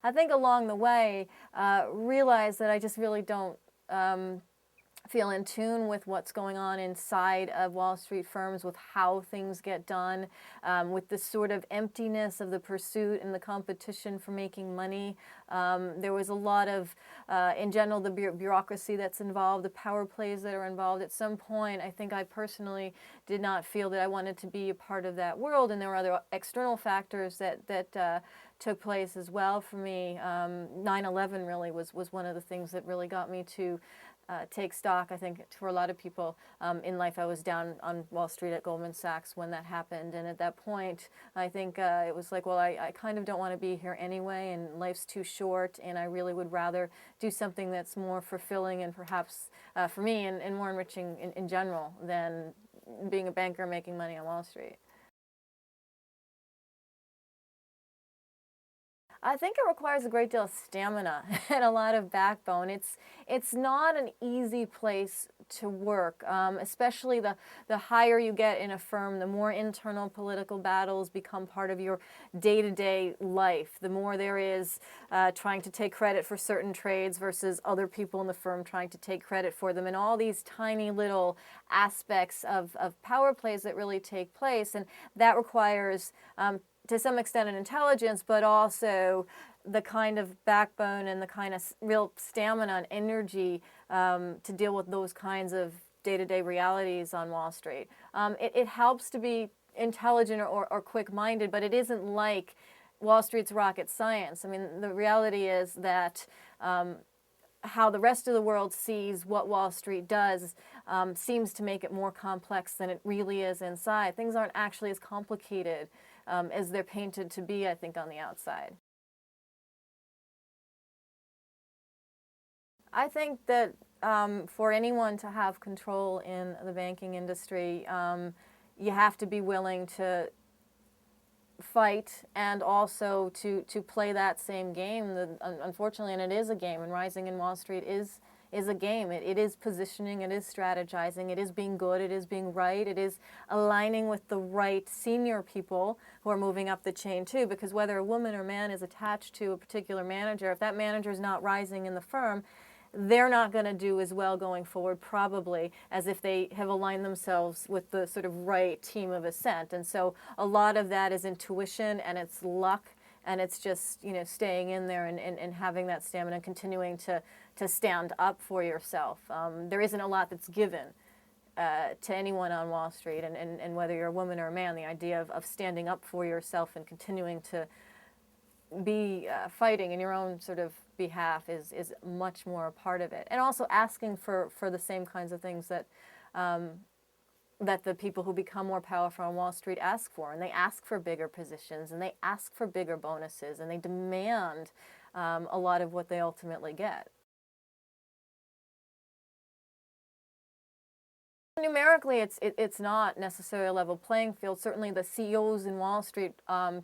I think along the way, realized that I just really don't feel in tune with what's going on inside of Wall Street firms, with how things get done, with the sort of emptiness of the pursuit and the competition for making money. There was a lot of, in general, the bureaucracy that's involved, the power plays that are involved. At some point, I think I personally did not feel that I wanted to be a part of that world, and there were other external factors that took place as well for me. 9/11 really was one of the things that really got me to take stock. I think for a lot of people in life, I was down on Wall Street at Goldman Sachs when that happened, and at that point, I think it was like, well, I kind of don't want to be here anyway, and life's too short, and I really would rather do something that's more fulfilling and perhaps for me and more enriching in general than being a banker making money on Wall Street. I think it requires a great deal of stamina and a lot of backbone. It's not an easy place to work, especially the higher you get in a firm, the more internal political battles become part of your day-to-day life. The more there is trying to take credit for certain trades versus other people in the firm trying to take credit for them, and all these tiny little aspects of power plays that really take place, and that requires to some extent an intelligence, but also the kind of backbone and the kind of real stamina and energy to deal with those kinds of day-to-day realities on Wall Street. It helps to be intelligent or quick-minded, but it isn't like Wall Street's rocket science. I mean, the reality is that how the rest of the world sees what Wall Street does seems to make it more complex than it really is inside. Things aren't actually as complicated as they're painted to be, I think, on the outside. I think that for anyone to have control in the banking industry, you have to be willing to fight and also to play that same game. Unfortunately, and it is a game, and rising in Wall Street is a game. It is positioning, it is strategizing, it is being good, it is being right, it is aligning with the right senior people who are moving up the chain too, because whether a woman or man is attached to a particular manager, if that manager is not rising in the firm, they're not going to do as well going forward probably as if they have aligned themselves with the sort of right team of ascent. And so a lot of that is intuition and it's luck, and it's just, you know, staying in there and having that stamina and continuing to stand up for yourself. There isn't a lot that's given to anyone on Wall Street, and whether you're a woman or a man, the idea of standing up for yourself and continuing to be fighting in your own sort of behalf is much more a part of it. And also asking for the same kinds of things that that the people who become more powerful on Wall Street ask for. And they ask for bigger positions, and they ask for bigger bonuses, and they demand a lot of what they ultimately get. Numerically, it's not necessarily a level playing field. Certainly the CEOs in Wall Street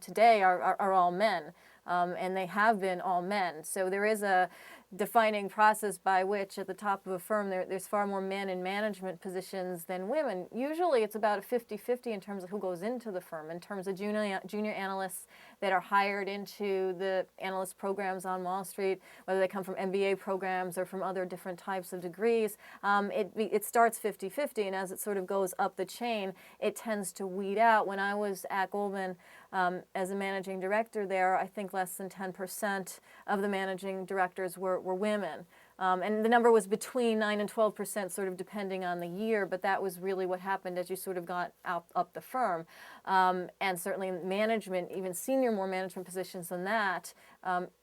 today are all men, and they have been all men. So there is a defining process by which at the top of a firm there's far more men in management positions than women. Usually it's about a 50-50 in terms of who goes into the firm, in terms of junior analysts that are hired into the analyst programs on Wall Street, whether they come from MBA programs or from other different types of degrees. It starts 50-50, and as it sort of goes up the chain, it tends to weed out. When I was at Goldman as a managing director there, I think less than 10% of the managing directors were women. And the number was between 9 and 12%, sort of depending on the year, but that was really what happened as you sort of got up the firm. And certainly management, even more management positions than that,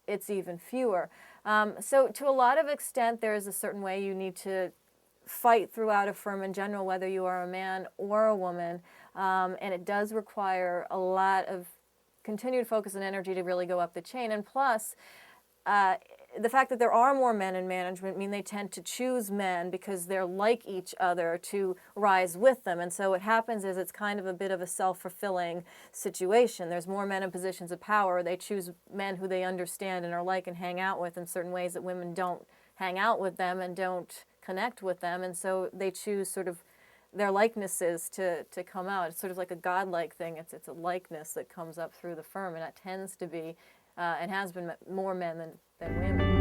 it's even fewer. So to a lot of extent, there is a certain way you need to fight throughout a firm in general, whether you are a man or a woman, and it does require a lot of continued focus and energy to really go up the chain. And plus, the fact that there are more men in management mean they tend to choose men because they're like each other to rise with them. And so what happens is it's kind of a bit of a self-fulfilling situation. There's more men in positions of power. They choose men who they understand and are like and hang out with in certain ways that women don't hang out with them and don't connect with them. And so they choose sort of their likenesses to come out. It's sort of like a godlike thing. It's a likeness that comes up through the firm, and that tends to be and has been more men than women.